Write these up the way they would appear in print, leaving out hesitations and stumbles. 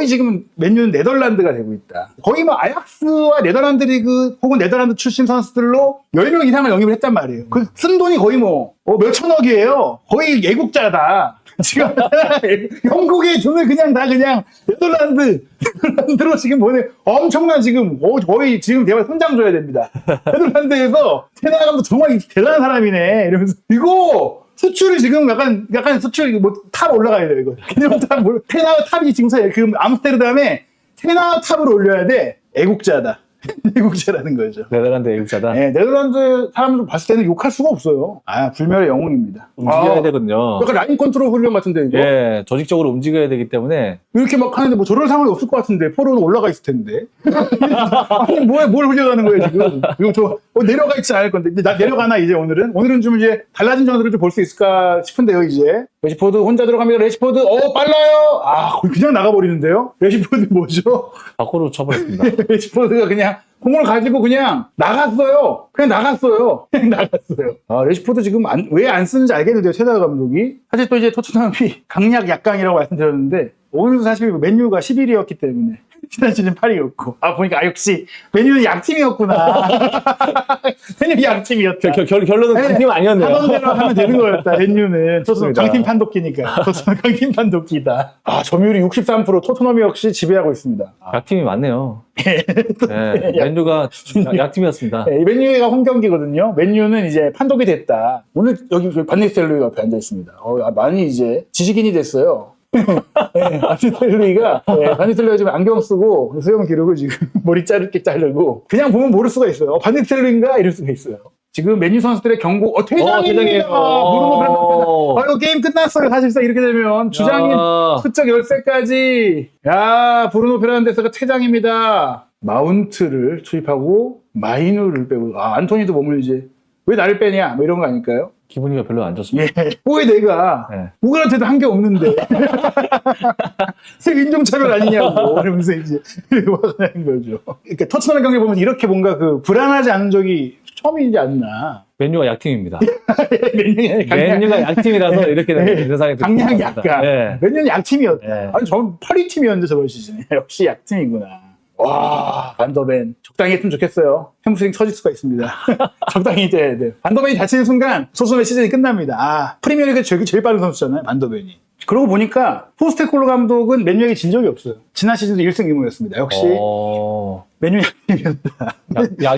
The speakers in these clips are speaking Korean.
거의 지금 맨유는 네덜란드가 되고 있다. 거의 뭐 아약스와 네덜란드 리그 혹은 네덜란드 출신 선수들로 10명 이상을 영입을 했단 말이에요. 그 쓴 돈이 거의 뭐 몇천억이에요. 거의 애국자다. 지금 영국의 돈을 그냥 네덜란드로 지금 보내 엄청난 지금 거의 지금 대박 훈장 줘야 됩니다. 네덜란드에서 테나감도 정말 대단한 사람이네 이러면서 이거 수출을 지금 약간 수출 뭐 탑 올라가야 돼요 이거. 그냥 테나 탑이 지금 그 암스테르담에 테나 탑으로 올려야 돼. 애국자다. 애국자라는 거죠. 네덜란드 애국자다. 네, 네덜란드 사람들 봤을 때는 욕할 수가 없어요. 불멸의 영웅입니다. 움직여야 되거든요. 약간 라인 컨트롤 훈련 같은데 이거. 예, 조직적으로 움직여야 되기 때문에 이렇게 막 하는데 뭐 저럴 상황이 없을 것 같은데 포로는 올라가 있을 텐데. 아니 뭘 훈련하는 거예요 지금? 이거 내려가 있지 않을 건데. 나 내려가나 이제 오늘은 좀 이제 달라진 전술을 좀 볼 수 있을까 싶은데요 이제. 레시포드 혼자 들어갑니다. 레시포드 빨라요. 그냥 나가버리는데요. 레시포드 뭐죠? 밖으로 쳐버렸습니다. 레시포드가 그냥 공을 가지고 그냥 나갔어요. 레시포드 지금 왜 안 쓰는지 알겠는데요, 최다 감독이. 사실 또 이제 토트넘이 강약 약강이라고 말씀드렸는데, 오늘도 사실 맨유가 11위였기 때문에, 지난 시즌 8위였고. 보니까, 역시, 맨유는 약팀이었구나. 맨유 약팀이었다. 결론은 강팀 아니었네요. 하던 대로 하면 되는 거였다, 맨유는. 토트넘 강팀 판독기니까. 토트넘 강팀 판독기다. 점유율이 63%, 토트넘이 역시 지배하고 있습니다. 약팀이 많네요. 네, 맨유가 약팀이었습니다. 네, 맨유가 홈 경기거든요. 맨유는 이제 판독이 됐다. 오늘 여기 반니스텔로이 앞에 앉아 있습니다. 많이 이제 지식인이 됐어요. 네, 반니스텔로이가 지금 안경 쓰고 수염 기르고 지금 머리 짧게 자르고 그냥 보면 모를 수가 있어요. 반니스텔로이인가 이럴 수가 있어요. 지금 맨유 선수들의 경고, 퇴장입니다. 브루노 페르난데스. 이거 게임 끝났어요. 사실상 이렇게 되면 주장인 수적 열세까지. 브루노 페르난데스가 퇴장입니다. 마운트를 투입하고 마이누를 빼고 안토니도 몸을 이제 왜 나를 빼냐 뭐 이런 거 아닐까요? 기분이 별로 안 좋습니다. 왜 내가 누구한테도 한 게 없는데 인종차별 아니냐고 이러면서 이제 화가 나는 거죠. 그러니까 토트넘 경기 보면서 이렇게 뭔가 불안하지 않은 적이 처음이지 않나. 맨유가 약팀입니다. 맨유가 약팀이라서 이렇게 되는 세상에 강약 약간. 맨유는 약팀이었다. 저는 8위 팀이었는데 저번 시즌에 역시 약팀이구나. 반더벤 적당히 했으면 좋겠어요. 햄스트링 터질 수가 있습니다. 적당히 돼야 돼요. 반더벤이 다치는 순간 소송의 시즌이 끝납니다. 프리미어리그 제일 빠른 선수잖아요, 반더벤이. 그러고 보니까 포스테콜로 감독은 맨유에게 진 적이 없어요. 지난 시즌도 1승 2무였습니다. 역시 맨유 약팀이었다.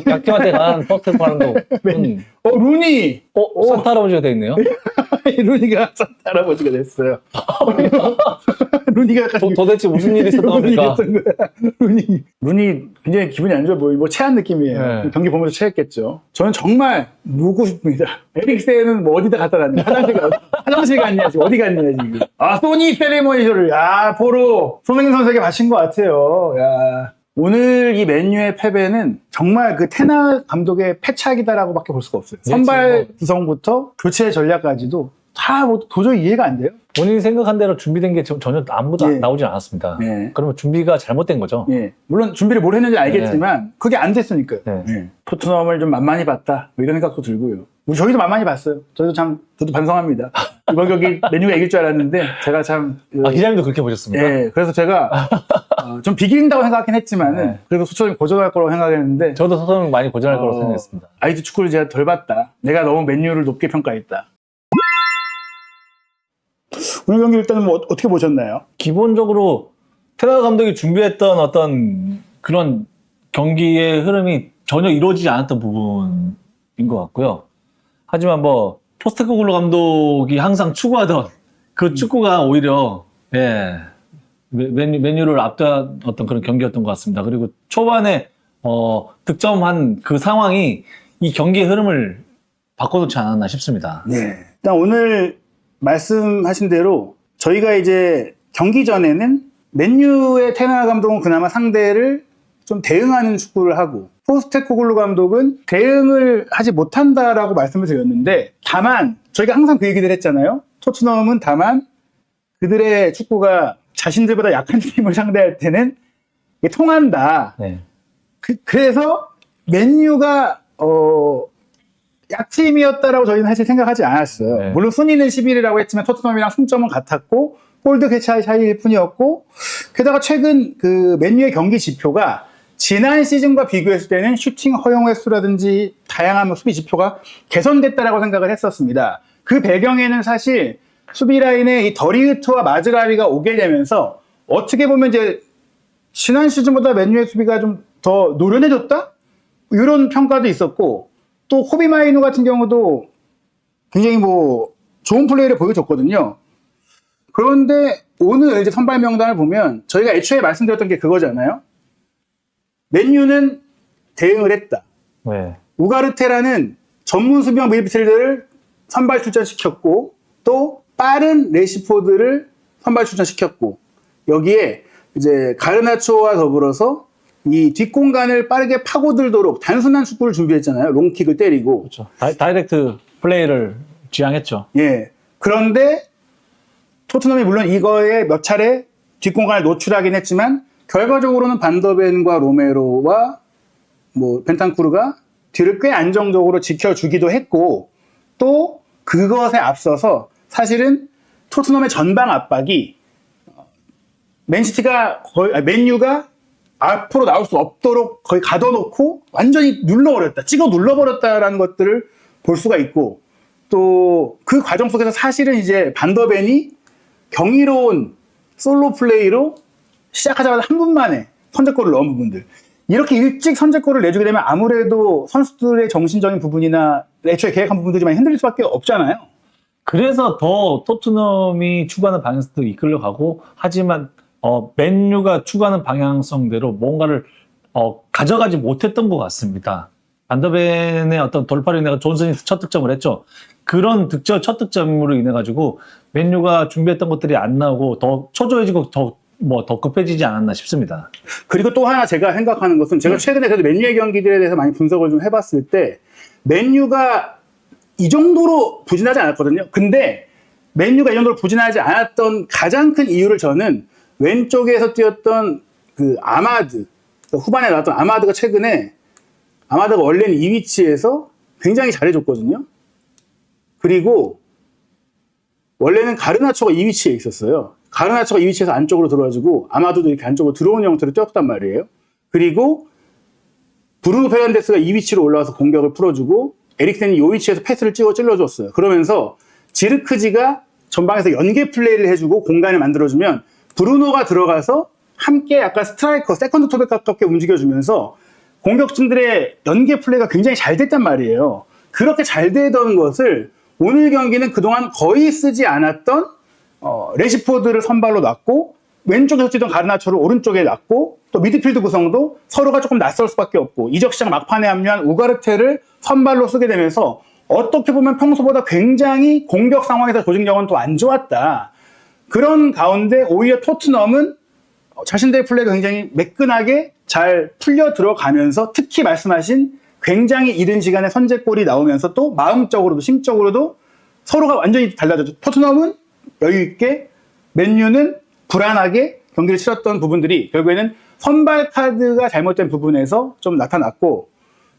약팀한테 간 포스테콜로 감독. 루니. 산타 할아버지가 돼 있네요. 루니가 산타 할아버지가 됐어요. 루니가 도대체 무슨 일이 있었던 겁니까? 루니 굉장히 기분이 안 좋아 보이고 체한 느낌이에요. 경기 보면서 체했겠죠. 저는 정말 묻고 싶습니다. 에릭센은 뭐 어디다 갖다 놨냐? 화장실 갔냐? 지금 어디 갔냐 지금? 소니 세리머니를 보러 손흥민 선수에게 마신 것 같아요. 오늘 이 맨유의 패배는 정말 테나 감독의 패착이다라고밖에 볼 수가 없어요. 선발 구성부터 교체 전략까지도 다 도저히 이해가 안 돼요. 본인이 생각한 대로 준비된 게 전혀 아무도 나오진 않았습니다. 그러면 준비가 잘못된 거죠. 물론 준비를 뭘 했는지 알겠지만 그게 안 됐으니까요. 토트넘을 좀 만만히 봤다 뭐 이런 생각도 들고요. 저희도 만만히 봤어요. 저도 반성합니다. 이번 경기 맨유가 이길 줄 알았는데 제가 참 기자님도 그렇게 보셨습니까? 그래서 제가 좀 비긴다고 생각하긴 했지만은 그래도 소천이 고전할 거라고 생각했는데 저도 소천이 많이 고전할 거라고 생각했습니다. 아이도 축구를 제가 덜 봤다. 내가 너무 맨유를 높게 평가했다. 오늘 경기 일단은 뭐 어떻게 보셨나요? 기본적으로 테나 감독이 준비했던 어떤 그런 경기의 흐름이 전혀 이루어지지 않았던 부분인 것 같고요. 하지만 포스테코글로 감독이 항상 추구하던 그 축구가 오히려 맨유를 압도한 어떤 그런 경기였던 것 같습니다. 그리고 초반에 득점한 그 상황이 이 경기의 흐름을 바꿔놓지 않았나 싶습니다. 일단 오늘 말씀하신 대로 저희가 이제 경기 전에는 맨유의 테나 감독은 그나마 상대를 좀 대응하는 축구를 하고 포스테코글루 감독은 대응을 하지 못한다라고 말씀을 드렸는데 다만 저희가 항상 그 얘기를 했잖아요. 토트넘은 다만 그들의 축구가 자신들보다 약한 팀을 상대할 때는 이게 통한다. 그래서 맨유가 약팀이었다라고 저희는 사실 생각하지 않았어요. 물론 순위는 11위라고 했지만 토트넘이랑 승점은 같았고 골드 그 차이일 뿐이었고, 게다가 최근 그 맨유의 경기 지표가 지난 시즌과 비교했을 때는 슈팅 허용 횟수라든지 다양한 수비 지표가 개선됐다라고 생각을 했었습니다. 그 배경에는 사실 수비 라인에 이 더리우트와 마즈라비가 오게 되면서 어떻게 보면 이제 지난 시즌보다 맨유의 수비가 좀 더 노련해졌다? 이런 평가도 있었고, 또 호비 마이누 같은 경우도 굉장히 뭐 좋은 플레이를 보여줬거든요. 그런데 오늘 이제 선발 명단을 보면 저희가 애초에 말씀드렸던 게 그거잖아요. 맨유는 대응을 했다. 네. 우가르테라는 전문 수비형 미드필더를 선발 출전시켰고, 또 빠른 레시포드를 선발 출전시켰고, 여기에 이제 가르나초와 더불어서 이 뒷공간을 빠르게 파고들도록 단순한 축구를 준비했잖아요. 롱킥을 때리고. 그렇죠. 다이렉트 플레이를 지향했죠. 예. 그런데 토트넘이 물론 이거에 몇 차례 뒷공간을 노출하긴 했지만 결과적으로는 반더벤과 로메로와 뭐 벤탄쿠르가 뒤를 꽤 안정적으로 지켜주기도 했고, 또 그것에 앞서서 사실은 토트넘의 전방 압박이 맨유가 앞으로 나올 수 없도록 거의 가둬놓고 완전히 찍어 눌러버렸다라는 것들을 볼 수가 있고, 또 그 과정 속에서 사실은 이제 반더벤이 경이로운 솔로 플레이로 시작하자마자 한 분 만에 선제골을 넣은 부분들, 이렇게 일찍 선제골을 내주게 되면 아무래도 선수들의 정신적인 부분이나 애초에 계획한 부분들이 많이 흔들릴 수밖에 없잖아요. 그래서 더 토트넘이 추구하는 방향성도 이끌려가고, 하지만 맨유가 추구하는 방향성대로 뭔가를 가져가지 못했던 것 같습니다. 반더벤의 어떤 돌파로 인해 존슨이 첫 득점을 했죠. 그런 첫 득점으로 인해 가지고 맨유가 준비했던 것들이 안 나오고 더 초조해지고 더 급해지지 않았나 싶습니다. 그리고 또 하나 제가 생각하는 것은, 제가 최근에 그래도 맨유의 경기들에 대해서 많이 분석을 좀 해봤을 때 맨유가 이 정도로 부진하지 않았거든요. 근데 맨유가 이 정도로 부진하지 않았던 가장 큰 이유를 저는 왼쪽에서 뛰었던 그 아마드, 후반에 나왔던 아마드가 최근에, 아마드가 원래는 이 위치에서 굉장히 잘해줬거든요. 그리고 원래는 가르나초가 이 위치에 있었어요. 가르나초가 이 위치에서 안쪽으로 들어와가지고 아마드도 이렇게 안쪽으로 들어오는 형태로 뛰었단 말이에요. 그리고 브루노 페르난데스가 이 위치로 올라와서 공격을 풀어주고 에릭센이 이 위치에서 패스를 찔러줬어요. 그러면서 지르크지가 전방에서 연계 플레이를 해주고 공간을 만들어주면 브루노가 들어가서 함께 약간 스트라이커, 세컨드 토백 가깝게 움직여주면서 공격진들의 연계 플레이가 굉장히 잘 됐단 말이에요. 그렇게 잘 되던 것을 오늘 경기는 그동안 거의 쓰지 않았던 레시포드를 선발로 놨고, 왼쪽에서 뛰던 가르나초를 오른쪽에 놨고, 또 미드필드 구성도 서로가 조금 낯설 수밖에 없고, 이적 시장 막판에 합류한 우가르테를 선발로 쓰게 되면서 어떻게 보면 평소보다 굉장히 공격 상황에서 조직력은 더 안 좋았다. 그런 가운데 오히려 토트넘은 자신들의 플레이가 굉장히 매끈하게 잘 풀려 들어가면서, 특히 말씀하신 굉장히 이른 시간에 선제골이 나오면서 또 마음적으로도 심적으로도 서로가 완전히 달라졌죠. 토트넘은 여유있게, 맨유는 불안하게 경기를 치렀던 부분들이 결국에는 선발 카드가 잘못된 부분에서 좀 나타났고,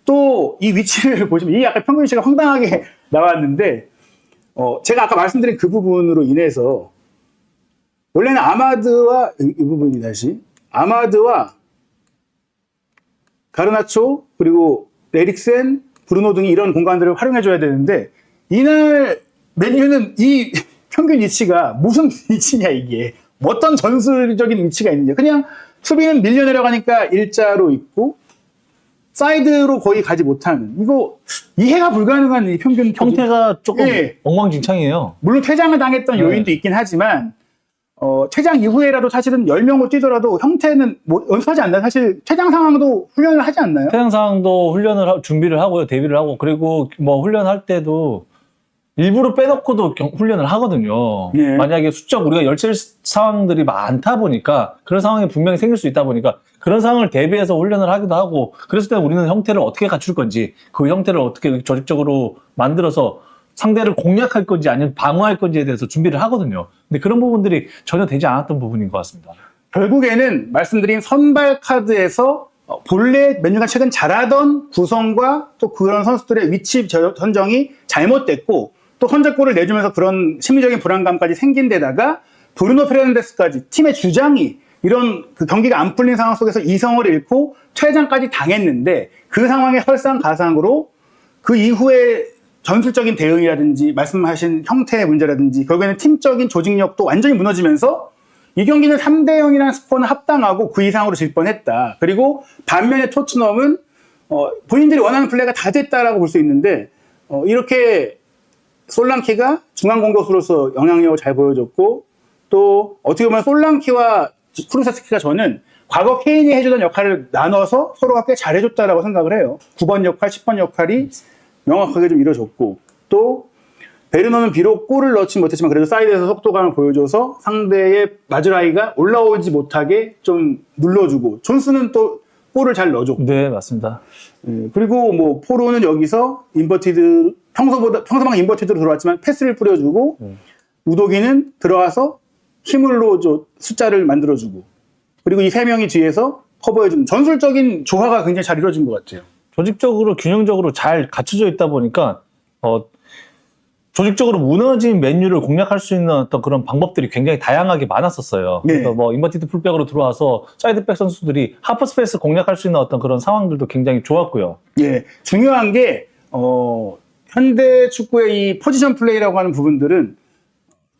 또 이 위치를 보시면 이 약간 평균 위치가 황당하게 나왔는데, 제가 아까 말씀드린 그 부분으로 인해서 원래는 아마드와 이 부분이 다시 아마드와 가르나초 그리고 에릭센, 브루노 등이 이런 공간들을 활용해줘야 되는데, 이날 맨유는 이 평균 위치가 무슨 위치냐, 이게 어떤 전술적인 위치가 있느냐, 그냥 수비는 밀려 내려가니까 일자로 있고 사이드로 거의 가지 못하는, 이거 이해가 불가능한 이 평균 형태가 조금 예. 엉망진창이에요. 물론 퇴장을 당했던 요인도 있긴 하지만 퇴장 이후에라도 사실은 10명으로 뛰더라도 형태는 뭐 연습하지 않나요? 사실 퇴장 상황도 훈련을 하지 않나요? 태양 상황도 준비를 하고요, 대비를 하고, 그리고 뭐 훈련할 때도 일부러 빼놓고도 훈련을 하거든요. 예. 만약에 수적 우리가 열칠 상황들이 많다 보니까, 그런 상황이 분명히 생길 수 있다 보니까 그런 상황을 대비해서 훈련을 하기도 하고, 그랬을 때 우리는 형태를 어떻게 갖출 건지, 그 형태를 어떻게 조직적으로 만들어서 상대를 공략할 건지 아니면 방어할 건지에 대해서 준비를 하거든요. 근데 그런 부분들이 전혀 되지 않았던 부분인 것 같습니다. 결국에는 말씀드린 선발 카드에서 본래 맨유가 최근 잘하던 구성과 또 그런 선수들의 위치 선정이 잘못됐고, 또 선제골을 내주면서 그런 심리적인 불안감까지 생긴 데다가 브루노 페르난데스까지 팀의 주장이 이런 그 경기가 안 풀린 상황 속에서 이성을 잃고 퇴장까지 당했는데 그 상황의 설상가상으로 그 이후에 전술적인 대응이라든지 말씀하신 형태의 문제라든지 결국에는 팀적인 조직력도 완전히 무너지면서 이 경기는 3대0이라는 스코어는 합당하고 그 이상으로 질 뻔했다. 그리고 반면에 토트넘은 본인들이 원하는 플레이가 다 됐다라고 볼 수 있는데 이렇게 솔랑키가 중앙 공격수로서 영향력을 잘 보여줬고 또 어떻게 보면 솔랑키와 쿠루세스키가 저는 과거 케인이 해주던 역할을 나눠서 서로가 꽤 잘해줬다라고 생각을 해요. 9번 역할, 10번 역할이 명확하게 좀 이루어졌고 또 베르너는 비록 골을 넣지 못했지만 그래도 사이드에서 속도감을 보여줘서 상대의 마즈라이가 올라오지 못하게 좀 눌러주고 존스는 또 골을 잘 넣어줬고 네, 맞습니다. 그리고 뭐 포로는 여기서 인버티드 평소만 인버티드로 들어왔지만 패스를 뿌려주고 우도기는 들어가서 힘으로 숫자를 만들어주고 그리고 이 세 명이 뒤에서 커버해주는 전술적인 조화가 굉장히 잘 이루어진 것 같아요. 조직적으로 균형적으로 잘 갖춰져 있다 보니까 조직적으로 무너진 맨유를 공략할 수 있는 어떤 그런 방법들이 굉장히 다양하게 많았었어요. 네. 그래서 뭐 인버티드 풀백으로 들어와서 사이드백 선수들이 하프 스페이스 공략할 수 있는 어떤 그런 상황들도 굉장히 좋았고요. 예, 중요한 게 현대 축구의 이 포지션 플레이라고 하는 부분들은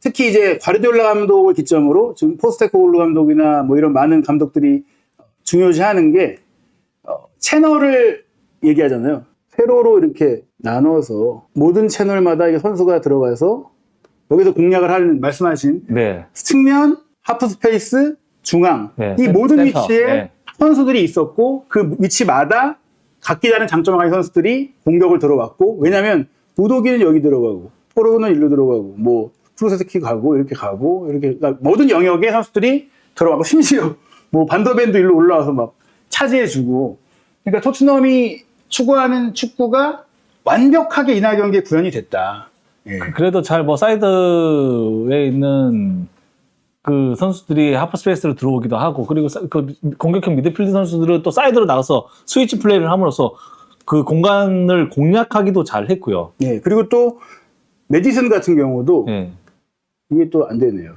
특히 이제 과르디올라 감독을 기점으로 지금 포스테코글루 감독이나 뭐 이런 많은 감독들이 중요시하는 게 채널을 얘기하잖아요. 세로로 이렇게 나눠서 모든 채널마다 이 선수가 들어가서 여기서 공략을 하는 말씀하신 네. 측면, 하프 스페이스, 중앙 네, 이 모든 센터. 위치에 네. 선수들이 있었고 그 위치마다 각기 다른 장점을 가진 선수들이 공격을 들어왔고 왜냐하면 우도기는 여기 들어가고 포로는 일로 들어가고 뭐 프로세스키 가고 이렇게 그러니까 모든 영역에 선수들이 들어가고 심지어 뭐 반더벤도 일로 올라와서 막 차지해주고 그러니까 토트넘이 추구하는 축구가 완벽하게 이날 경기에 구현이 됐다. 예. 그래도 잘 뭐 사이드에 있는 그 선수들이 하프 스페이스로 들어오기도 하고 그리고 그 공격형 미드필드 선수들은 또 사이드로 나가서 스위치 플레이를 함으로써 그 공간을 공략하기도 잘 했고요. 예. 그리고 또 메디슨 같은 경우도 예. 이게 또 안 되네요.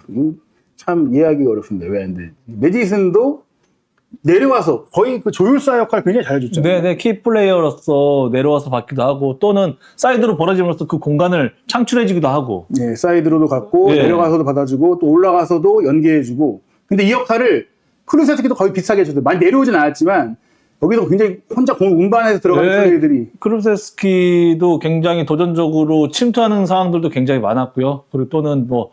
참 이해하기가 어렵습니다. 왜 안 돼? 메디슨도 내려와서 거의 그 조율사 역할 굉장히 잘해줬잖아요. 네네, 키 플레이어로서 내려와서 받기도 하고 또는 사이드로 벌어짐으로써 그 공간을 창출해주기도 하고. 네, 사이드로도 갔고 네. 내려가서도 받아주고 또 올라가서도 연계해주고. 근데 이 역할을 크루세스키도 거의 비슷하게 해줬어요. 많이 내려오진 않았지만 여기서 굉장히 혼자 공 운반해서 들어가는 네. 플레이들이. 크루세스키도 굉장히 도전적으로 침투하는 상황들도 굉장히 많았고요. 그리고 또는 뭐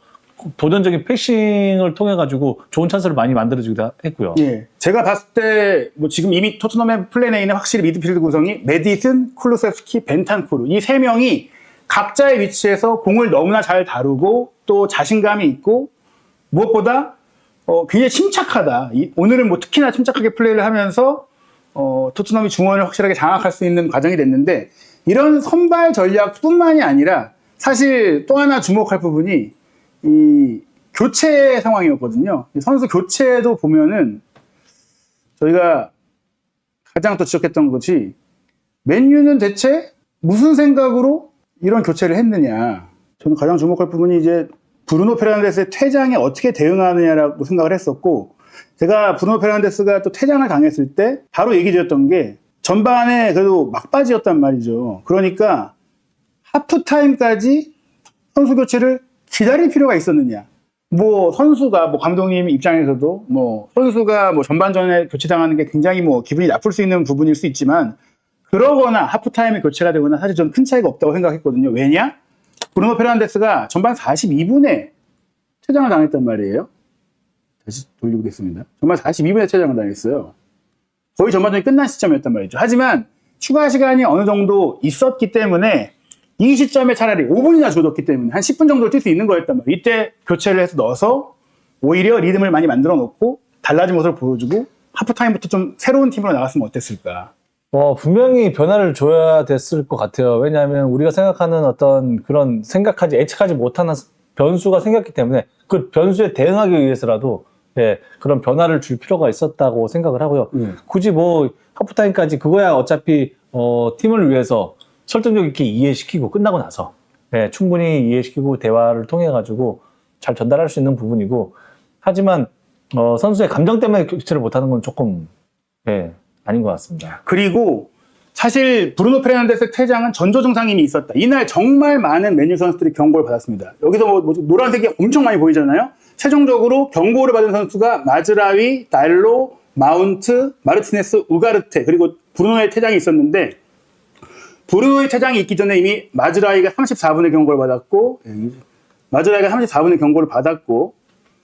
도전적인 패싱을 통해 가지고 좋은 찬스를 많이 만들어주기도 했고요. 예, 제가 봤을 때 뭐 지금 이미 토트넘의 플랜 A는 확실히 미드필드 구성이 메디슨, 쿨루세스키, 벤탄쿠르 이 세 명이 각자의 위치에서 공을 너무나 잘 다루고 또 자신감이 있고 무엇보다 굉장히 침착하다. 오늘은 뭐 특히나 침착하게 플레이를 하면서 토트넘이 중원을 확실하게 장악할 수 있는 과정이 됐는데 이런 선발 전략뿐만이 아니라 사실 또 하나 주목할 부분이 이 교체 상황이었거든요. 선수 교체도 보면은 저희가 가장 또 지적했던 것이 맨유는 대체 무슨 생각으로 이런 교체를 했느냐. 저는 가장 주목할 부분이 이제 브루노 페르난데스의 퇴장에 어떻게 대응하느냐라고 생각을 했었고 제가 브루노 페르난데스가 또 퇴장을 당했을 때 바로 얘기 드렸던 게 전반에 그래도 막바지였단 말이죠. 그러니까 하프타임까지 선수 교체를 기다릴 필요가 있었느냐. 뭐 선수가 뭐 감독님 입장에서도 뭐 선수가 뭐 전반전에 교체당하는 게 굉장히 뭐 기분이 나쁠 수 있는 부분일 수 있지만 그러거나 하프타임에 교체가 되거나 사실 저는 큰 차이가 없다고 생각했거든요. 왜냐? 브루노 페르난데스가 전반 42분에 퇴장을 당했단 말이에요. 다시 돌려보겠습니다. 전반 42분에 퇴장을 당했어요. 거의 전반전이 끝난 시점이었단 말이죠. 하지만 추가 시간이 어느 정도 있었기 때문에 이 시점에 차라리 5분이나 줄어들었기 때문에 한 10분 정도 뛸 수 있는 거였단 말이에요. 이때 교체를 해서 넣어서 오히려 리듬을 많이 만들어 놓고 달라진 모습을 보여주고 하프타임부터 좀 새로운 팀으로 나갔으면 어땠을까. 분명히 변화를 줘야 됐을 것 같아요. 왜냐하면 우리가 생각하는 어떤 그런 예측하지 못하는 변수가 생겼기 때문에 그 변수에 대응하기 위해서라도 예, 그런 변화를 줄 필요가 있었다고 생각을 하고요. 굳이 뭐 하프타임까지 그거야 어차피 팀을 위해서 설득력 있게 이해시키고 끝나고 나서 예, 충분히 이해시키고 대화를 통해 가지고 잘 전달할 수 있는 부분이고 하지만 선수의 감정 때문에 교체를 못하는 건 조금 아닌 것 같습니다. 그리고 사실 브루노 페르난데스 퇴장은 전조 증상이 이미 있었다. 이날 정말 많은 맨유 선수들이 경고를 받았습니다. 여기서 뭐 노란색이 엄청 많이 보이잖아요. 최종적으로 경고를 받은 선수가 마즈라위, 달로, 마운트, 마르티네스, 우가르테 그리고 브루노의 퇴장이 있었는데 브루노의 퇴장이 있기 전에 이미 마즈라위가 34분의 경고를 받았고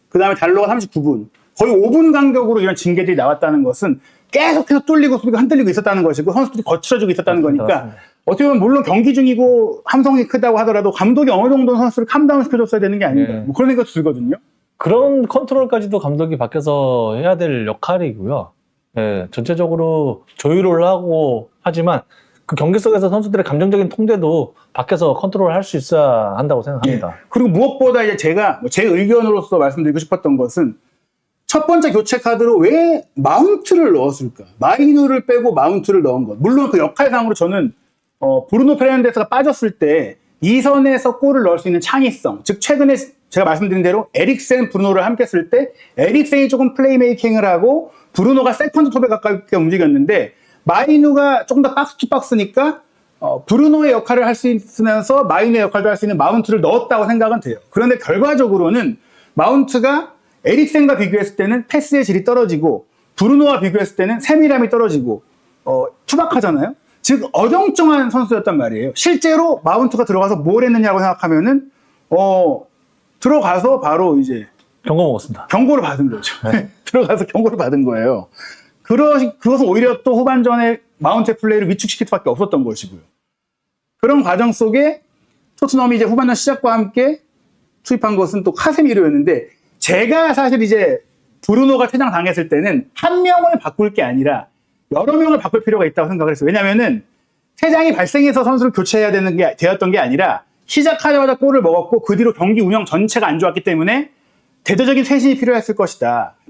그 다음에 달로가 39분 거의 5분 간격으로 이런 징계들이 나왔다는 것은 계속해서 뚫리고 수비가 흔들리고 있었다는 것이고 선수들이 거칠어지고 있었다는 거니까 맞습니다. 어떻게 보면 물론 경기 중이고 함성이 크다고 하더라도 감독이 어느 정도 선수를 캄다운 시켜줬어야 되는 게 아닌가 뭐 그런 생각도 들거든요. 그런 컨트롤까지도 감독이 밖에서 해야 될 역할이고요. 전체적으로 조율을 하고 하지만 그 경기 속에서 선수들의 감정적인 통제도 밖에서 컨트롤할 수 있어야 한다고 생각합니다. 그리고 무엇보다 이제 제가 제 의견으로서 말씀드리고 싶었던 것은 첫 번째 교체 카드로 왜 마운트를 넣었을까? 마이누를 빼고 마운트를 넣은 것. 물론 그 역할상으로 저는 브루노 페르난데스가 빠졌을 때 2선에서 골을 넣을 수 있는 창의성, 즉 최근에 제가 말씀드린 대로 에릭센, 브루노를 함께 쓸 때 에릭센이 조금 플레이메이킹을 하고 브루노가 세컨드 톱에 가깝게 움직였는데 마이누가 조금 더 박스 투 박스니까 브루노의 역할을 할 수 있으면서 마이누의 역할도 할 수 있는 마운트를 넣었다고 생각은 돼요. 그런데 결과적으로는 마운트가 에릭센과 비교했을 때는 패스의 질이 떨어지고 브루노와 비교했을 때는 세밀함이 떨어지고 투박하잖아요. 즉 어정쩡한 선수였단 말이에요. 실제로 마운트가 들어가서 뭘 했느냐고 생각하면은 들어가서 바로 이제 경고 먹었습니다. 경고를 받은 거죠. 들어가서 경고를 받은 거예요. 그것은 오히려 또 후반전에 마운트의 플레이를 위축시킬 수밖에 없었던 것이고요. 그런 과정 속에 토트넘이 이제 후반전 시작과 함께 투입한 것은 또 카세미르였는데 제가 사실 이제 브루노가 퇴장 당했을 때는 한 명을 바꿀 게 아니라 여러 명을 바꿀 필요가 있다고 생각을 했어요. 왜냐면은 퇴장이 발생해서 선수를 교체해야 되었던 게 아니라 시작하자마자 골을 먹었고 그 뒤로 경기 운영 전체가 안 좋았기 때문에 대대적인 쇄신이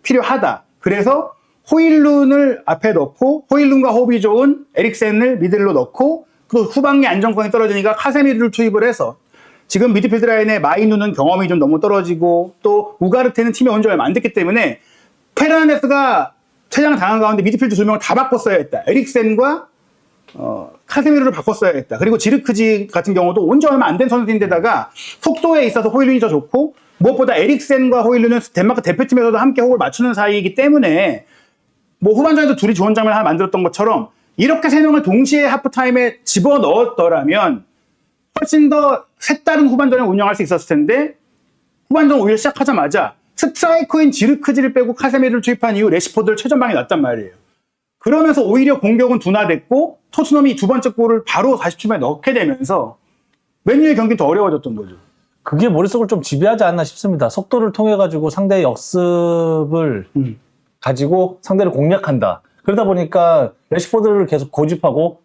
필요하다. 그래서 호일룬을 앞에 넣고 호일룬과 호흡이 좋은 에릭센을 미들로 넣고 그 후방의 안정성이 떨어지니까 카세미르를 투입을 해서 지금 미드필드 라인에 마이누는 경험이 좀 너무 떨어지고 또 우가르테는 팀에 온 지 얼마 안 됐기 때문에 페르난데스가 퇴장을 당한 가운데 미드필드 2명을 다 바꿨어야 했다. 에릭센과 카세미르를 바꿨어야 했다. 그리고 지르크지 같은 경우도 온 지 얼마 안 된 선수인데다가 속도에 있어서 호일룬이 더 좋고 무엇보다 에릭센과 호일룬은 덴마크 대표팀에서도 함께 호흡을 맞추는 사이이기 때문에 뭐 후반전에도 둘이 좋은 장면을 하나 만들었던 것처럼 이렇게 세 명을 동시에 하프타임에 집어넣었더라면 훨씬 더 색다른 후반전을 운영할 수 있었을 텐데 후반전 오히려 시작하자마자 스트라이커인 지르크지를 빼고 카세미르를 투입한 이후 레시포드를 최전방에 놨단 말이에요. 그러면서 오히려 공격은 둔화됐고 토트넘이 두 번째 골을 바로 40초만에 넣게 되면서 맨유의 경기는 더 어려워졌던 거죠. 그게 머릿속을 좀 지배하지 않나 싶습니다. 속도를 통해 가지고 상대의 역습을 가지고 상대를 공략한다. 그러다 보니까 레시포드를 계속 고집하고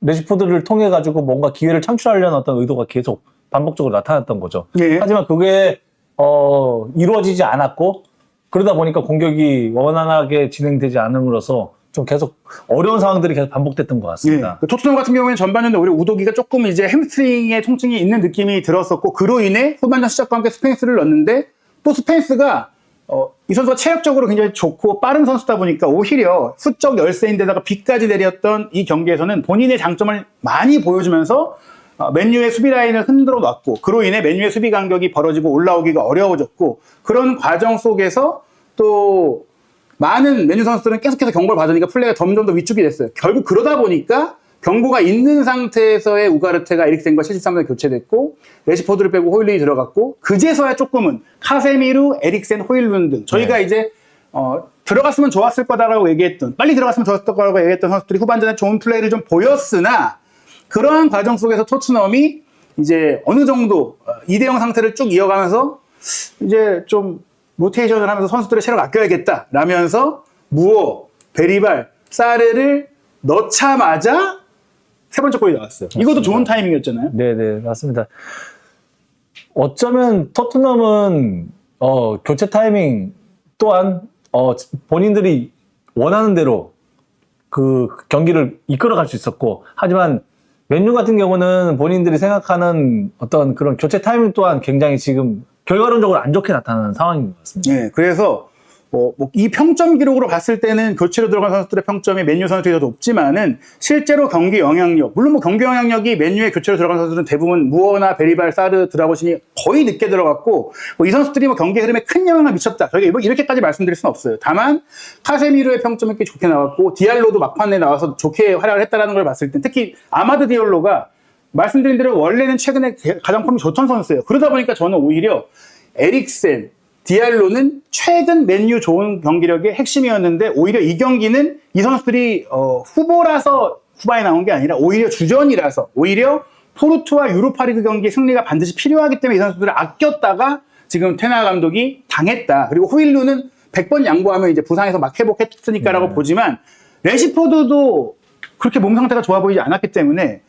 레시포드를 통해 가지고 뭔가 기회를 창출하려는 어떤 의도가 계속 반복적으로 나타났던 거죠. 예. 하지만 그게 이루어지지 않았고 그러다 보니까 공격이 원활하게 진행되지 않음으로써 좀 계속 어려운 상황들이 계속 반복됐던 것 같습니다. 예. 토트넘 같은 경우에는 전반전에 오히려 우도기가 조금 이제 햄스트링의 통증이 있는 느낌이 들었었고 그로 인해 후반전 시작과 함께 스펜스를 넣었는데 또 스펜스가 이 선수가 체력적으로 굉장히 좋고 빠른 선수다 보니까 오히려 수적 열세인데다가 빗까지 내렸던 이 경기에서는 본인의 장점을 많이 보여주면서 맨유의 수비 라인을 흔들어 놨고 그로 인해 맨유의 수비 간격이 벌어지고 올라오기가 어려워졌고 그런 과정 속에서 또 많은 맨유 선수들은 계속해서 경고를 받으니까 플레이가 점점 더 위축이 됐어요. 결국 그러다 보니까 경고가 있는 상태에서의 우가르테가 에릭센과 73분에 교체됐고 레시포드를 빼고 호일룬이 들어갔고 그제서야 조금은 카세미르, 에릭센, 호일룬 등 저희가 이제 들어갔으면 좋았을 거다라고 얘기했던 빨리 들어갔으면 좋았을 거라고 얘기했던 선수들이 후반전에 좋은 플레이를 좀 보였으나 그러한 과정 속에서 토트넘이 이제 어느 정도 2대0 상태를 쭉 이어가면서 이제 좀 로테이션을 하면서 선수들의 체력 아껴야겠다 라면서 무어, 베리발, 사레를 넣자마자 세 번째 골이 나왔어요. 맞습니다. 이것도 좋은 타이밍이었잖아요. 네네, 맞습니다. 어쩌면 토트넘은 교체 타이밍 또한 본인들이 원하는 대로 그 경기를 이끌어갈 수 있었고 하지만 맨유 같은 경우는 본인들이 생각하는 어떤 그런 교체 타이밍 또한 굉장히 지금 결과론적으로 안 좋게 나타나는 상황인 것 같습니다. 네, 그래서 이 평점 기록으로 봤을 때는 교체로 들어간 선수들의 평점이 맨유 선수들이 더 높지만은 실제로 경기 영향력, 물론 뭐 경기 영향력이 맨유에 교체로 들어간 선수들은 대부분 무어나 베리발, 사르, 드라고신이 거의 늦게 들어갔고 이 선수들이 뭐 경기 흐름에 큰 영향을 미쳤다. 저희가 이렇게까지 말씀드릴 수는 없어요. 다만 카세미르의 평점이 꽤 좋게 나왔고 디알로도 막판에 나와서 좋게 활약을 했다라는 걸 봤을 때 특히 아마드 디알로가 말씀드린 대로 원래는 최근에 가장 폼이 좋던 선수예요. 그러다 보니까 저는 오히려 에릭센, 디알로는 최근 맨유 좋은 경기력의 핵심이었는데 오히려 이 경기는 이 선수들이 후보라서 후바에 나온 게 아니라 오히려 주전이라서 오히려 포르투와 유로파리그 경기 승리가 반드시 필요하기 때문에 이 선수들을 아꼈다가 지금 테나 감독이 당했다. 그리고 호일루는 100번 양보하면 이제 부상에서 막 회복했으니까라고 보지만 레시포드도 그렇게 몸 상태가 좋아 보이지 않았기 때문에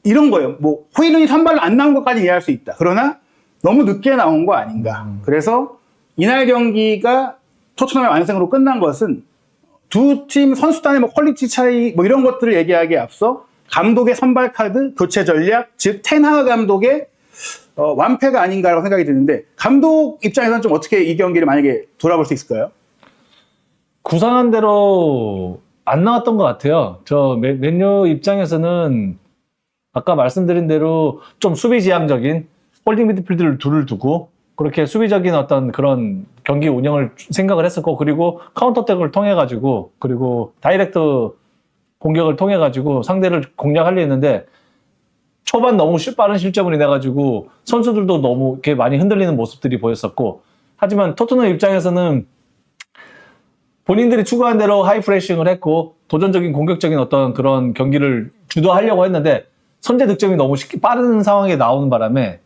이런 거예요. 뭐 호일룬이 선발로 안 나온 것까지 이해할 수 있다. 그러나 너무 늦게 나온 거 아닌가. 그래서 이날 경기가 토트넘의 완승으로 끝난 것은 두 팀 선수단의 뭐 퀄리티 차이 뭐 이런 것들을 얘기하기에 앞서 감독의 선발 카드, 교체 전략, 즉 텐하 감독의 완패가 아닌가라고 생각이 드는데 감독 입장에서는 좀 어떻게 이 경기를 만약에 돌아볼 수 있을까요? 구상한 대로 안 나왔던 것 같아요. 저 맨유 입장에서는 아까 말씀드린 대로 좀 수비지향적인 홀딩 미드필드를 둘을 두고 그렇게 수비적인 어떤 그런 경기 운영을 생각을 했었고 그리고 카운터택을 통해 가지고 그리고 다이렉트 공격을 통해 가지고 상대를 공략하려 했는데 초반 너무 빠른 실점을 인해 가지고 선수들도 너무 이렇게 많이 흔들리는 모습들이 보였었고 하지만 토트넘 입장에서는 본인들이 추구한 대로 하이 프레싱을 했고 도전적인 공격적인 어떤 그런 경기를 주도하려고 했는데 선제 득점이 너무 쉽게 빠른 상황에 나오는 바람에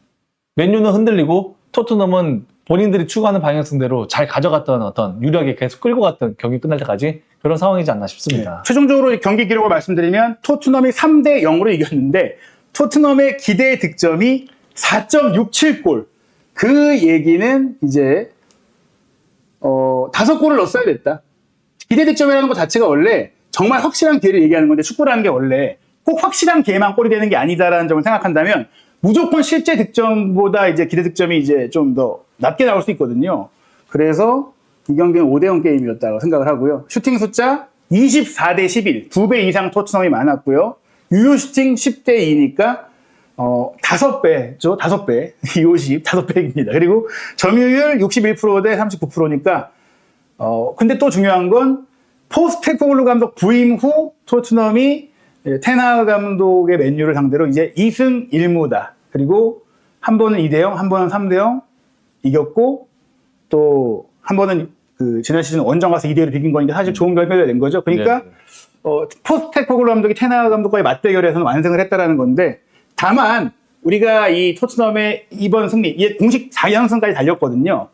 맨유는 흔들리고 토트넘은 본인들이 추구하는 방향성대로 잘 가져갔던 어떤 유력에 계속 끌고 갔던 경기 끝날 때까지 그런 상황이지 않나 싶습니다. 네. 최종적으로 경기 기록을 말씀드리면 토트넘이 3대 0으로 이겼는데 토트넘의 기대 득점이 4.67골. 그 얘기는 이제 5골을 넣었어야 됐다. 기대 득점이라는 것 자체가 원래 정말 확실한 기회를 얘기하는 건데 축구라는 게 원래 꼭 확실한 기회만 골이 되는 게 아니다라는 점을 생각한다면 무조건 실제 득점보다 이제 기대 득점이 이제 좀 더 낮게 나올 수 있거든요. 그래서 이 경기는 5대0 게임이었다고 생각을 하고요. 슈팅 숫자 24대 11, 2배 이상 토트넘이 많았고요. 유효 슈팅 10대 2니까 5배죠. 5배. 50, 5배입니다. 그리고 점유율 61%대 39%니까 근데 또 중요한 건 포스테코글루 감독 부임 후 토트넘이 테나 감독의 맨유를 상대로 이제 2승 1무다. 그리고 한 번은 2대0, 한 번은 3대0 이겼고 또 한 번은 지난 시즌 원정 가서 2대1로 비긴 거니까 사실 좋은 결과가 된 거죠. 그러니까 포스테코글루 감독이 테나 감독과의 맞대결에서는 완승을 했다라는 건데 다만 우리가 이 토트넘의 이번 승리, 이게 공식 4연승까지 달렸거든요.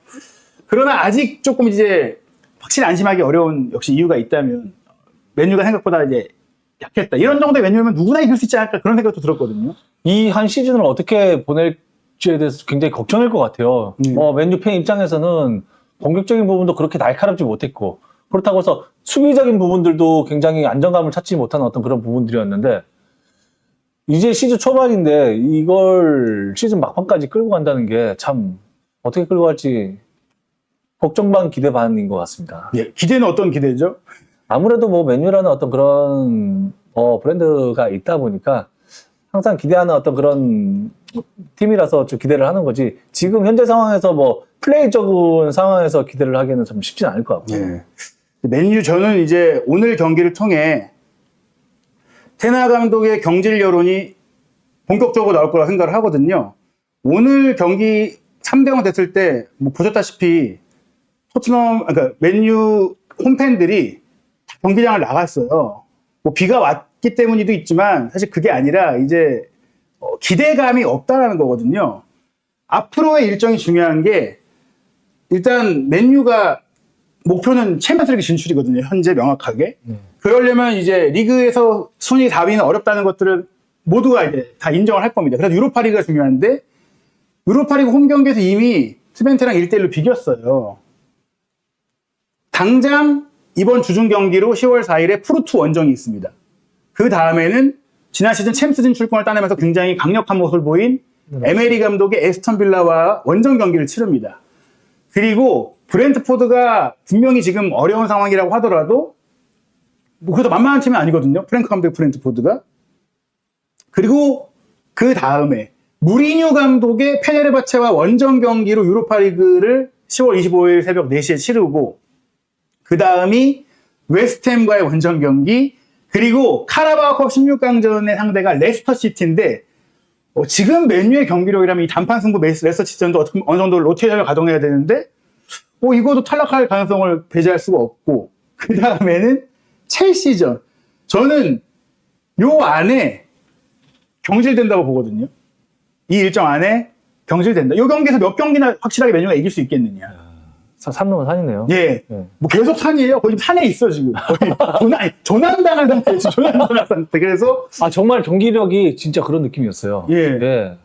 그러나 아직 조금 이제 확실히 안심하기 어려운 역시 이유가 있다면 맨유가 생각보다 이제 약했다. 이런 정도의 맨유면 누구나 이길 수 있지 않을까 그런 생각도 들었거든요. 이 한 시즌을 어떻게 보낼지에 대해서 굉장히 걱정일 것 같아요. 맨유 팬 입장에서는 공격적인 부분도 그렇게 날카롭지 못했고 그렇다고 해서 수비적인 부분들도 굉장히 안정감을 찾지 못하는 어떤 그런 부분들이었는데 이제 시즌 초반인데 이걸 시즌 막판까지 끌고 간다는 게 참 어떻게 끌고 갈지 걱정 반 기대 반인 것 같습니다. 예, 기대는 어떤 기대죠? 아무래도 뭐 맨유라는 어떤 그런 브랜드가 있다 보니까 항상 기대하는 어떤 그런 팀이라서 좀 기대를 하는 거지 지금 현재 상황에서 뭐 플레이적인 상황에서 기대를 하기에는 좀 쉽지는 않을 것 같고요. 예. 맨유 저는 이제 오늘 경기를 통해 테나 감독의 경질 여론이 본격적으로 나올 거라고 생각을 하거든요. 오늘 경기 3대0 됐을 때 뭐 보셨다시피 그러니까 맨유 홈팬들이 경기장을 나갔어요. 뭐 비가 왔기 때문이도 있지만 사실 그게 아니라 이제 기대감이 없다라는 거거든요. 앞으로의 일정이 중요한 게 일단 맨유가 목표는 챔피언스리그 진출이거든요. 현재 명확하게. 그러려면 이제 리그에서 순위 4위는 어렵다는 것들을 모두가 이제 다 인정을 할 겁니다. 그래서 유로파리그가 중요한데 유로파리그 홈 경기에서 이미 스벤테랑 1대1로 비겼어요. 당장 이번 주중 경기로 10월 4일에 포르투 원정이 있습니다. 그 다음에는 지난 시즌 챔스 진출권을 따내면서 굉장히 강력한 모습을 보인 에메리 감독의 에스턴 빌라와 원정 경기를 치릅니다. 그리고 브렌트포드가 분명히 지금 어려운 상황이라고 하더라도 뭐 그래도 만만한 팀이 아니거든요. 프랭크 감독의 브렌트포드가. 그리고 그 다음에 무리뉴 감독의 페네르바체와 원정 경기로 유로파리그를 10월 25일 새벽 4시에 치르고 그 다음이 웨스트햄과의 원정 경기 그리고 카라바오컵 16강전의 상대가 레스터 시티인데 지금 맨유의 경기력이라면 이 단판 승부 레스터 시티전도 어느 정도 로테이션을 가동해야 되는데 이것도 탈락할 가능성을 배제할 수가 없고 그 다음에는 첼시전. 저는 요 안에 경질된다고 보거든요. 이 일정 안에 경질된다. 이 경기에서 몇 경기나 확실하게 맨유가 이길 수 있겠느냐. 산 넘은 산이네요. 예. 뭐 계속 산이에요. 거의 산에 있어, 지금. 거의 조난당할 상태, 조난당할 상태. 그래서. 정말 경기력이 진짜 그런 느낌이었어요. 예.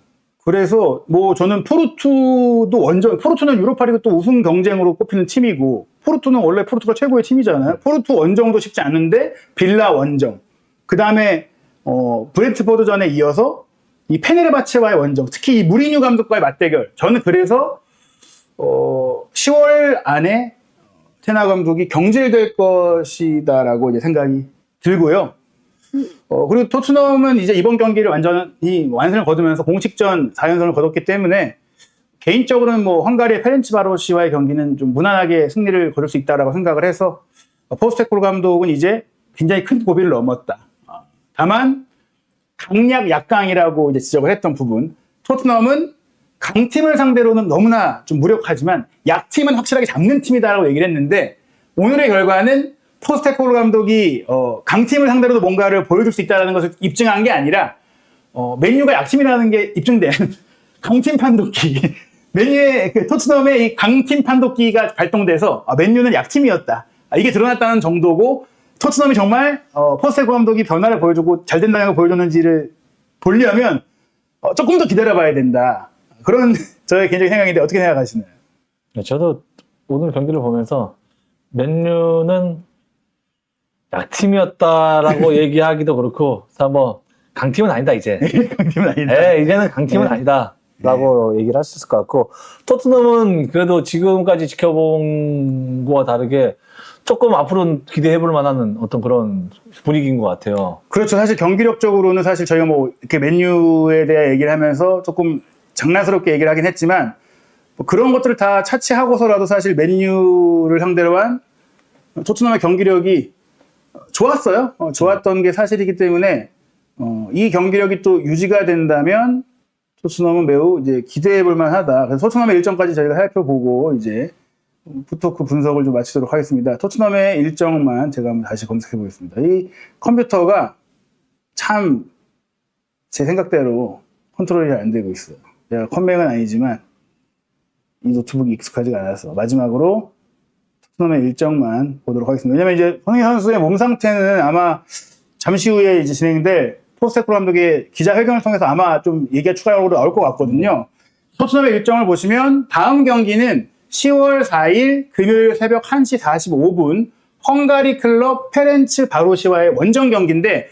그래서 뭐 저는 포르투는 유로파리그 또 우승 경쟁으로 꼽히는 팀이고, 포르투는 원래 포르투가 최고의 팀이잖아요. 포르투 원정도 쉽지 않은데, 빌라 원정. 그 다음에, 브렌트포드전에 이어서 이 페네르바체와의 원정, 특히 이 무리뉴 감독과의 맞대결. 저는 그래서 10월 안에 테나 감독이 경질될 것이다라고 이제 생각이 들고요. 그리고 토트넘은 이제 이번 경기를 완전히 완승을 거두면서 공식전 4연승을 거뒀기 때문에 개인적으로는 뭐 헝가리의 페렌치바로시와의 경기는 좀 무난하게 승리를 거둘 수 있다라고 생각을 해서 포스테코글루 감독은 이제 굉장히 큰 고비를 넘었다. 다만 강약 약강이라고 이제 지적을 했던 부분, 토트넘은 강팀을 상대로는 너무나 좀 무력하지만 약팀은 확실하게 잡는 팀이다라고 얘기를 했는데 오늘의 결과는 포스테코글루 감독이 강팀을 상대로도 뭔가를 보여줄 수 있다는 것을 입증한 게 아니라 맨유가 약팀이라는 게 입증된 강팀 판독기 맨유의 토트넘의 이 강팀 판독기가 발동돼서 맨유는 약팀이었다. 이게 드러났다는 정도고 토트넘이 정말 포스테코글루 감독이 변화를 보여주고 잘 된다는 걸 보여줬는지를 보려면 조금 더 기다려봐야 된다. 그런 저의 개인적인 생각인데 어떻게 생각하시나요? 저도 오늘 경기를 보면서 맨유는 약팀이었다라고 얘기하기도 그렇고, 뭐 강팀은 아니다 이제. 강팀은 아니다. 네, 이제는 강팀은 아니다라고 얘기를 할 수 있을 것 같고, 토트넘은 그래도 지금까지 지켜본 거와 다르게 조금 앞으로는 기대해볼 만한 어떤 그런 분위기인 것 같아요. 그렇죠. 사실 경기력적으로는 사실 저희가 뭐 이렇게 맨유에 대해 얘기를 하면서 조금 장난스럽게 얘기를 하긴 했지만 뭐 그런 것들을 다 차치하고서라도 사실 맨유를 상대로 한 토트넘의 경기력이 좋았어요. 좋았던 게 사실이기 때문에 이 경기력이 또 유지가 된다면 토트넘은 매우 이제 기대해 볼 만하다. 그래서 토트넘의 일정까지 저희가 살펴보고 이제 풋토크 분석을 좀 마치도록 하겠습니다. 토트넘의 일정만 제가 한번 다시 검색해 보겠습니다. 이 컴퓨터가 참 제 생각대로 컨트롤이 잘 안 되고 있어요. 제가 컴맹은 아니지만 이 노트북이 익숙하지가 않아서 마지막으로 토트넘의 일정만 보도록 하겠습니다. 왜냐면 이제 손흥민 선수의 몸 상태는 아마 잠시 후에 이제 진행될 포스테코글루 감독의 기자회견을 통해서 아마 좀 얘기가 추가적으로 나올 것 같거든요. 토트넘의 일정을 보시면 다음 경기는 10월 4일 금요일 새벽 1시 45분 헝가리 클럽 페렌츠 바로시와의 원정 경기인데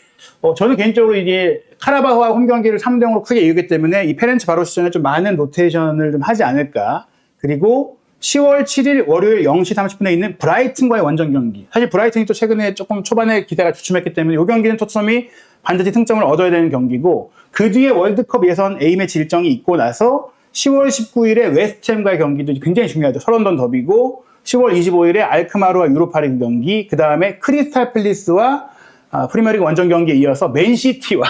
저는 개인적으로 이게 카라바오와 홈 경기를 3대0으로 크게 이기기 때문에 이 페렌츠 바로시전에 좀 많은 로테이션을 좀 하지 않을까. 그리고 10월 7일 월요일 0시 30분에 있는 브라이튼과의 원정 경기. 사실 브라이튼이 또 최근에 조금 초반에 기대가 주춤했기 때문에 이 경기는 토트넘이 반드시 승점을 얻어야 되는 경기고 그 뒤에 월드컵 예선 A매치 일정이 있고 나서 10월 19일에 웨스트햄과의 경기도 굉장히 중요하죠. 서런던 더비고 10월 25일에 알크마르와 유로파리그 경기, 그 다음에 크리스탈 팰리스와 프리미어리그 원정 경기에 이어서 맨시티와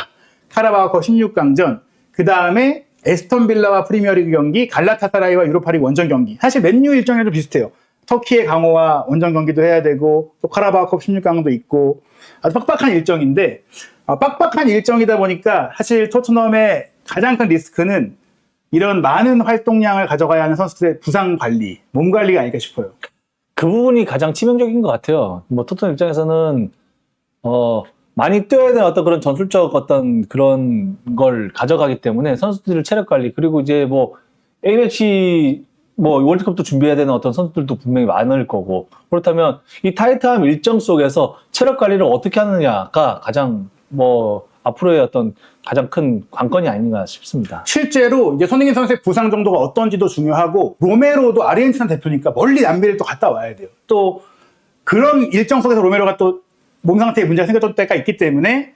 카라바오컵 16강전, 그 다음에 에스턴 빌라와 프리미어리그 경기, 갈라타사라이와 유로파리그 원정 경기. 사실 맨유 일정이 좀 비슷해요. 터키의 강호와 원정 경기도 해야 되고 또 카라바오컵 16강도 있고 아주 빡빡한 일정인데 빡빡한 일정이다 보니까 사실 토트넘의 가장 큰 리스크는 이런 많은 활동량을 가져가야 하는 선수들의 부상 관리, 몸 관리가 아닐까 싶어요. 그 부분이 가장 치명적인 것 같아요. 뭐 토트넘 입장에서는 많이 뛰어야 되는 어떤 그런 전술적 어떤 그런 걸 가져가기 때문에 선수들 체력 관리, 그리고 이제 뭐 A매치 뭐 월드컵도 준비해야 되는 어떤 선수들도 분명히 많을 거고, 그렇다면 이 타이트한 일정 속에서 체력 관리를 어떻게 하느냐가 가장 뭐 앞으로의 어떤 가장 큰 관건이 아닌가 싶습니다. 실제로 이제 손흥민 선수의 부상 정도가 어떤지도 중요하고 로메로도 아르헨티나 대표니까 멀리 남미를 또 갔다 와야 돼요. 또 그런 일정 속에서 로메로가 또 몸 상태에 문제가 생겼던 때가 있기 때문에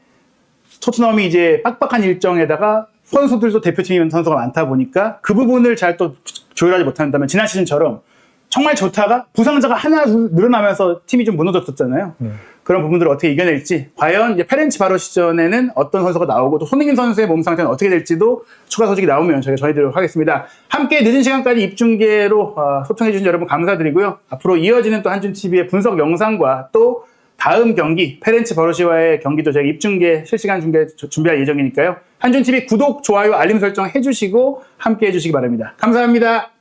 토트넘이 이제 빡빡한 일정에다가 선수들도 대표팀 선수가 많다 보니까 그 부분을 잘 또 조율하지 못한다면 지난 시즌처럼 정말 좋다가 부상자가 하나 늘어나면서 팀이 좀 무너졌었잖아요. 그런 부분들을 어떻게 이겨낼지, 과연 이제 페렌치 바로 시전에는 어떤 선수가 나오고 또 손흥민 선수의 몸 상태는 어떻게 될지도 추가 소식이 나오면 저희가 전해드리도록 하겠습니다. 함께 늦은 시간까지 입중계로 소통해주신 여러분 감사드리고요. 앞으로 이어지는 또 한준TV의 분석 영상과 또 다음 경기 페렌치 버르시와의 경기도 저희가 입중계 실시간 중계 준비할 예정이니까요. 한준TV 구독, 좋아요, 알림 설정 해주시고 함께 해주시기 바랍니다. 감사합니다.